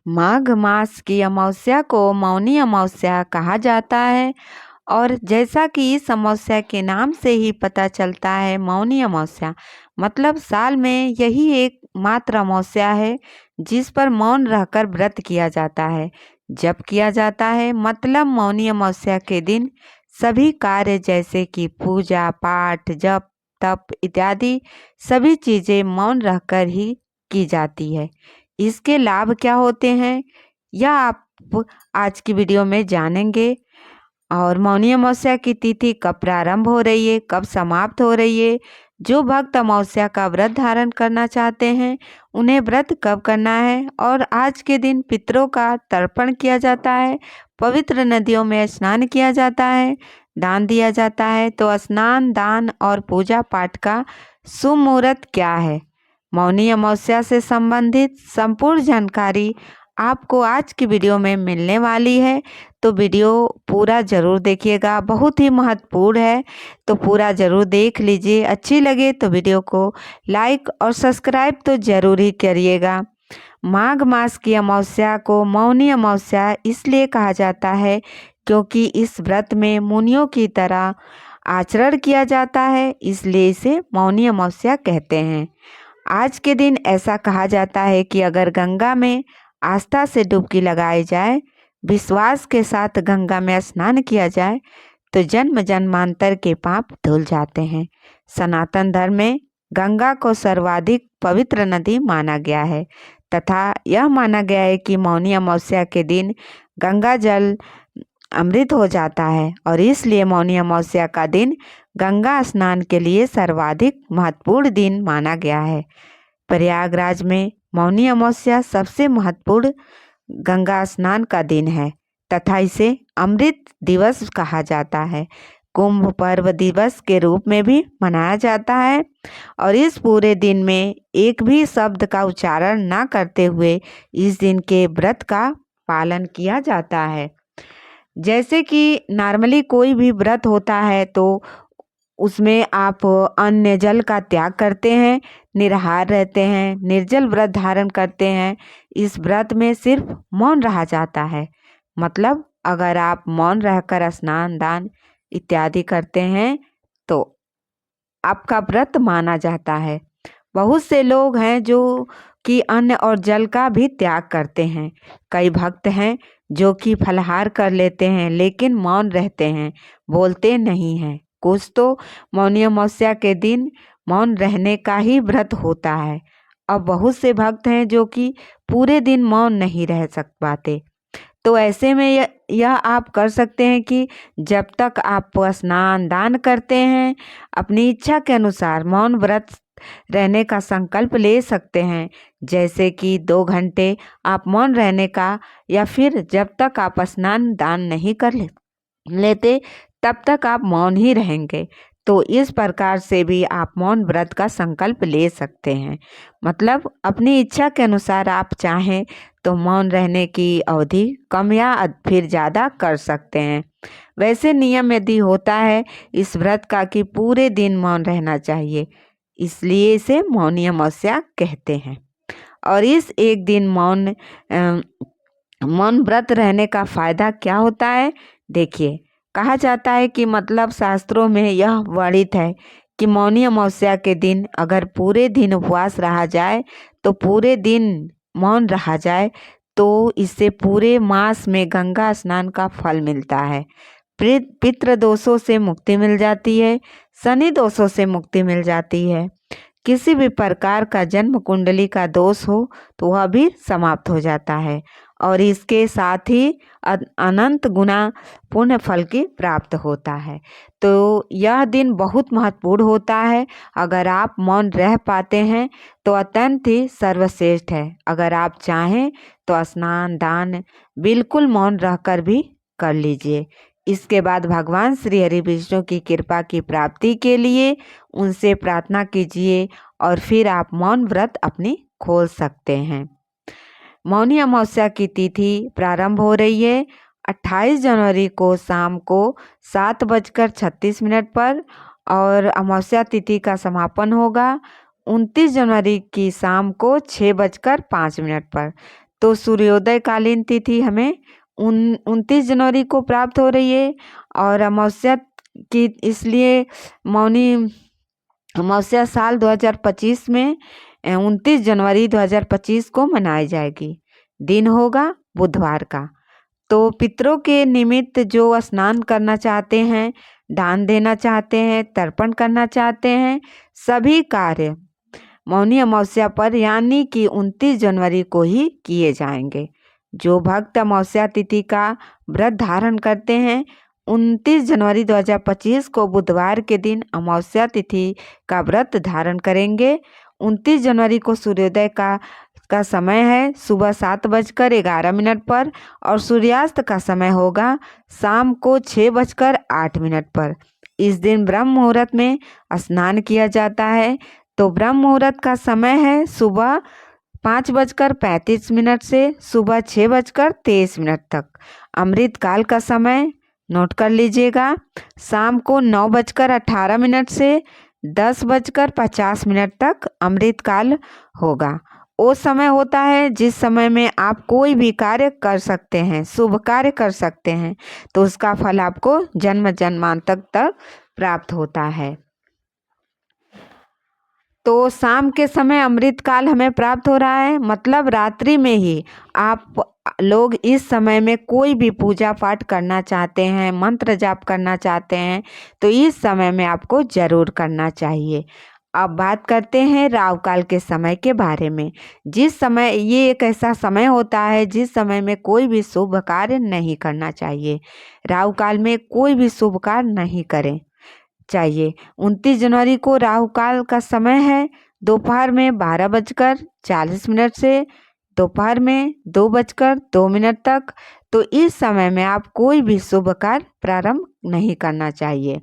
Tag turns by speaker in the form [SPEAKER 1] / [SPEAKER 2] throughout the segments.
[SPEAKER 1] माघ मास की अमावस्या को मौनी अमावस्या कहा जाता है। और जैसा कि इस अमावस्या के नाम से ही पता चलता है, मौनी अमावस्या मतलब साल में यही एक मात्र अमावस्या है जिस पर मौन रहकर व्रत किया जाता है। जब किया जाता है मतलब मौनी अमावस्या के दिन सभी कार्य जैसे कि पूजा पाठ जप तप इत्यादि सभी चीजें मौन रहकर ही की जाती है। इसके लाभ क्या होते हैं यह आप आज की वीडियो में जानेंगे। और मौनी अमावस्या की तिथि कब प्रारंभ हो रही है, कब समाप्त हो रही है, जो भक्त अमावस्या का व्रत धारण करना चाहते हैं उन्हें व्रत कब करना है, और आज के दिन पितरों का तर्पण किया जाता है, पवित्र नदियों में स्नान किया जाता है, दान दिया जाता है। तो स्नान दान और पूजा पाठ का शुभ मुहूर्त क्या है, मौनी अमावस्या से संबंधित संपूर्ण जानकारी आपको आज की वीडियो में मिलने वाली है। तो वीडियो पूरा ज़रूर देखिएगा, बहुत ही महत्वपूर्ण है, तो पूरा ज़रूर देख लीजिए। अच्छी लगे तो वीडियो को लाइक और सब्सक्राइब तो ज़रूर ही करिएगा। माघ मास की अमावस्या को मौनी अमावस्या इसलिए कहा जाता है क्योंकि इस व्रत में मुनियों की तरह आचरण किया जाता है, इसलिए इसे मौनी अमावस्या कहते हैं। आज के दिन ऐसा कहा जाता है कि अगर गंगा में आस्था से डुबकी लगाई जाए, विश्वास के साथ गंगा में स्नान किया जाए तो जन्म जन्मांतर के पाप धुल जाते हैं। सनातन धर्म में गंगा को सर्वाधिक पवित्र नदी माना गया है तथा यह माना गया है कि मौनी अमावस्या के दिन गंगा जल अमृत हो जाता है और इसलिए मौनी अमावस्या का दिन गंगा स्नान के लिए सर्वाधिक महत्वपूर्ण दिन माना गया है। प्रयागराज में मौनी अमावस्या सबसे महत्वपूर्ण गंगा स्नान का दिन है तथा इसे अमृत दिवस कहा जाता है। कुंभ पर्व दिवस के रूप में भी मनाया जाता है और इस पूरे दिन में एक भी शब्द का उच्चारण न करते हुए इस दिन के व्रत का पालन किया जाता है। जैसे कि नॉर्मली कोई भी व्रत होता है तो उसमें आप अन्न जल का त्याग करते हैं, निराहार रहते हैं, निर्जल व्रत धारण करते हैं। इस व्रत में सिर्फ मौन रहा जाता है, मतलब अगर आप मौन रहकर स्नान दान इत्यादि करते हैं तो आपका व्रत माना जाता है। बहुत से लोग हैं जो कि अन्न और जल का भी त्याग करते हैं। कई भक्त हैं जो कि फलाहार कर लेते हैं लेकिन मौन रहते हैं, बोलते नहीं हैं। कुछ तो मौनी अमावस्या के दिन मौन रहने का ही व्रत होता है। अब बहुत से भक्त हैं जो कि पूरे दिन मौन नहीं रह पाते। तो ऐसे में यह आप कर सकते हैं कि जब तक आप स्नान दान करते हैं अपनी इच्छा के अनुसार मौन व्रत रहने का संकल्प ले सकते हैं। जैसे कि 2 घंटे आप मौन रहने का, या फिर जब तक आप स्नान दान नहीं कर लेते तब तक आप मौन ही रहेंगे। तो इस प्रकार से भी आप मौन व्रत का संकल्प ले सकते हैं। मतलब अपनी इच्छा के अनुसार आप चाहें तो मौन रहने की अवधि कम या फिर ज़्यादा कर सकते हैं। वैसे नियम यदि होता है इस व्रत का कि पूरे दिन मौन रहना चाहिए, इसलिए इसे मौनी अमावस्या कहते हैं। और इस एक दिन मौन व्रत रहने का फायदा क्या होता है, देखिए। कहा जाता है कि मतलब शास्त्रों में यह वर्णित है कि मौनी अमावस्या के दिन अगर पूरे दिन उपवास रहा जाए, तो पूरे दिन मौन रहा जाए तो इससे पूरे मास में गंगा स्नान का फल मिलता है। पितृ दोषों से मुक्ति मिल जाती है, शनि दोषों से मुक्ति मिल जाती है, किसी भी प्रकार का जन्म कुंडली का दोष हो तो वह भी समाप्त हो जाता है और इसके साथ ही अनंत गुना पुण्य फल की प्राप्त होता है। तो यह दिन बहुत महत्वपूर्ण होता है। अगर आप मौन रह पाते हैं तो अत्यंत ही सर्वश्रेष्ठ है। अगर आप चाहें तो स्नान दान बिल्कुल मौन रहकर भी कर लीजिए। इसके बाद भगवान श्री हरि विष्णु की कृपा की प्राप्ति के लिए उनसे प्रार्थना कीजिए और फिर आप मौन व्रत अपनी खोल सकते हैं। मौनी अमावस्या की तिथि प्रारंभ हो रही है 28 जनवरी को शाम को 7:36 पर और अमावस्या तिथि का समापन होगा 29 जनवरी की शाम को 6:05 पर। तो सूर्योदय कालीन तिथि हमें 29 जनवरी को प्राप्त हो रही है। और अमावस्या की इसलिए मौनी अमावस्या साल 2025 में 29 जनवरी 2025 को मनाई जाएगी। दिन होगा बुधवार का। तो पितरों के निमित्त जो स्नान करना चाहते हैं, दान देना चाहते हैं, तर्पण करना चाहते हैं, सभी कार्य मौनी अमावस्या पर यानी कि 29 जनवरी को ही किए जाएंगे। जो भक्त अमावस्या तिथि का व्रत धारण करते हैं 29 जनवरी 2025 को बुधवार के दिन अमावस्या तिथि का व्रत धारण करेंगे। 29 जनवरी को सूर्योदय का समय है सुबह 7:11 पर और सूर्यास्त का समय होगा शाम को 6:08 पर। इस दिन ब्रह्म मुहूर्त में स्नान किया जाता है। तो ब्रह्म मुहूर्त का समय है सुबह 5:35 से सुबह 6:23 तक। अमृत काल का समय नोट कर लीजिएगा, शाम को 9:18 से 10:50 तक अमृत काल होगा। वो समय होता है जिस समय में आप कोई भी कार्य कर सकते हैं, शुभ कार्य कर सकते हैं, तो उसका फल आपको जन्म जन्मांतर तक प्राप्त होता है। तो शाम के समय अमृत काल हमें प्राप्त हो रहा है, मतलब रात्रि में ही आप लोग इस समय में कोई भी पूजा पाठ करना चाहते हैं, मंत्र जाप करना चाहते हैं, तो इस समय में आपको जरूर करना चाहिए। अब बात करते हैं राहु काल के समय के बारे में। जिस समय ये एक ऐसा समय होता है जिस समय में कोई भी शुभ कार्य नहीं करना चाहिए। राहु काल में कोई भी शुभ कार्य नहीं करें चाहिए। 29 जनवरी को राहु काल का समय है दोपहर में 12:40 से दोपहर में 2:02 तक। तो इस समय में आप कोई भी शुभ कार्य प्रारंभ नहीं करना चाहिए।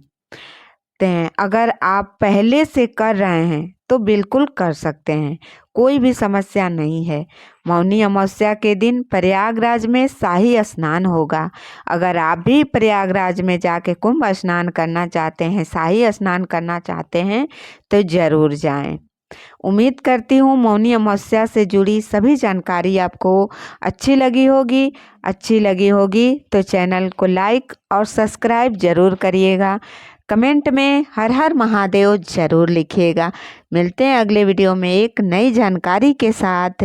[SPEAKER 1] अगर आप पहले से कर रहे हैं तो बिल्कुल कर सकते हैं, कोई भी समस्या नहीं है। मौनी अमावस्या के दिन प्रयागराज में शाही स्नान होगा। अगर आप भी प्रयागराज में जाके कुंभ स्नान करना चाहते हैं, शाही स्नान करना चाहते हैं, तो ज़रूर जाएं। उम्मीद करती हूँ मौनी अमावस्या से जुड़ी सभी जानकारी आपको अच्छी लगी होगी तो चैनल को लाइक और सब्सक्राइब ज़रूर करिएगा। कमेंट में हर हर महादेव ज़रूर लिखिएगा। मिलते हैं अगले वीडियो में एक नई जानकारी के साथ।